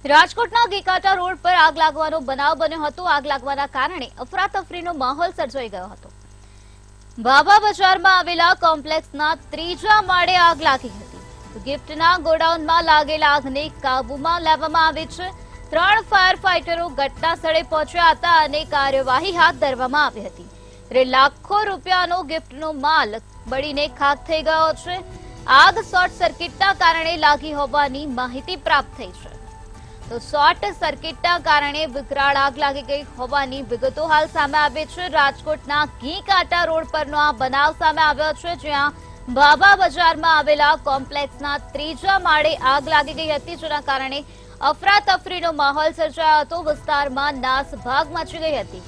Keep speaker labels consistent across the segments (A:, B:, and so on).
A: રાજકોટના ગીકાટા રોડ પર આગ લાગવાનો બનાવ બન્યો હતો। આગ લાગવાના કારણે અફરાતફરીનો માહોલ સર્જાઈ ગયો હતો। બાબા બજારમાં આવેલા કોમ્પ્લેક્સના ત્રીજા માળે આગ લાગી હતી। ગિફ્ટના ગોડાઉનમાં લાગેલા આગને કાબૂમાં લેવામાં આવી છે। 3 ફાયર ફાઇટરો ઘટના સ્થળે પહોંચ્યા હતા અને કાર્યવાહી હાથ ધરવામાં આવી હતી। ત્યારે લાખો રૂપિયાનો ગિફ્ટનો માલ બળીને ખાખ થઈ ગયો છે। આગ શોર્ટ સર્કિટના કારણે લાગી હોવાની માહિતી પ્રાપ્ત થઈ છે। તો શોર્ટ સર્કિટના કારણે વિકરાળ આગ લાગી ગઈ હોવાની વિગતો હાલ સામે આવી છે। રાજકોટના ઘીકાટા રોડ પરનો આ બનાવ સામે આવ્યો છે, જ્યાં બાબા બજારમાં આવેલા કોમ્પ્લેક્સના ત્રીજા માળે આગ લાગી ગઈ હતી, જેના કારણે અફરાતફરીનો માહોલ સર્જાયો હતો। વિસ્તારમાં નાસભાગ મચી ગઈ હતી।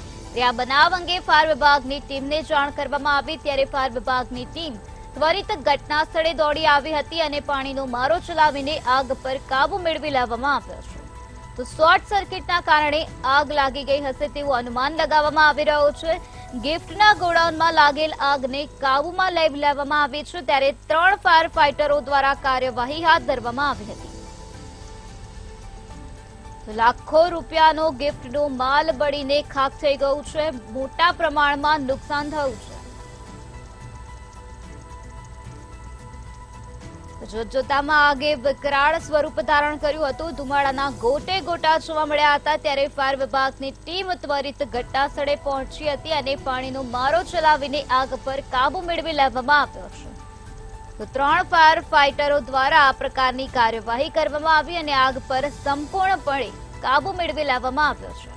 A: આ બનાવ અંગે ફાયર વિભાગની ટીમને જાણ કરવામાં આવી, ત્યારે ફાયર વિભાગની ટીમ ત્વરિત ઘટના સ્થળે દોડી આવી હતી અને પાણીનો મારો ચલાવીને આગ પર કાબુ મેળવી લેવામાં આવ્યો છે। તો શોર્ટ સર્કિટના કારણે આગ લાગી ગઈ હશે તેવું અનુમાન લગાવવામાં આવી રહ્યું છે। ગિફ્ટના ગોડાઉનમાં લાગેલ આગને કાબુમાં લઈ લેવામાં આવી છે, ત્યારે 3 ફાયર ફાઇટરો દ્વારા કાર્યવાહી હાથ ધરવામાં આવી હતી। લાખો રૂપિયાનો ગિફ્ટનો માલ બળીને ખાખ થઈ ગયું છે। મોટા પ્રમાણમાં નુકસાન થયું છે। જોતજોતામાં આગે વિકરાળ સ્વરૂપ ધારણ કર્યું હતું। ધુમાડાના ગોટે ગોટા જોવા મળ્યા હતા, ત્યારે ફાયર વિભાગની ટીમ ત્વરિત ઘટના સ્થળે પહોંચી હતી અને પાણીનો મારો ચલાવીને આગ પર કાબુ મેળવી લેવામાં આવ્યો છે। તો 3 ફાયર ફાઇટરો દ્વારા આ પ્રકારની કાર્યવાહી કરવામાં આવી અને આગ પર સંપૂર્ણપણે કાબુ મેળવી લેવામાં આવ્યો છે।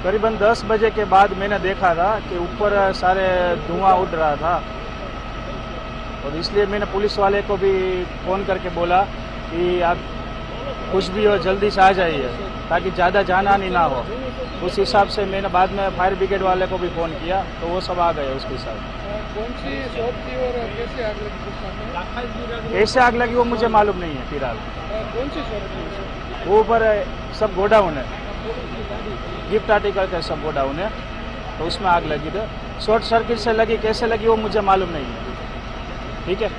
B: करीबन 10 बजे के बाद मैंने देखा था कि ऊपर सारे धुआं उड़ रहा था, और इसलिए मैंने पुलिस वाले को भी फ़ोन करके बोला कि आप कुछ भी हो जल्दी से आ जाइए ताकि ज़्यादा जान-हानि ना हो। उस हिसाब से मैंने बाद में फायर ब्रिगेड वाले को भी फ़ोन किया, तो वो सब आ गए उसके साथ।
C: कौन सी शॉप थी और कैसे आग लगी?
B: कैसे आग लगी वो मुझे मालूम नहीं है फिलहाल।
C: कौन सी शॉप थी?
B: वो ऊपर सब गोडाउन है, गिफ्ट आर्टिकल का सब गोडाउन है, तो उसमें आग लगी थी। शॉर्ट सर्किट से लगी, कैसे लगी वो मुझे मालूम नहीं है। ठीक है।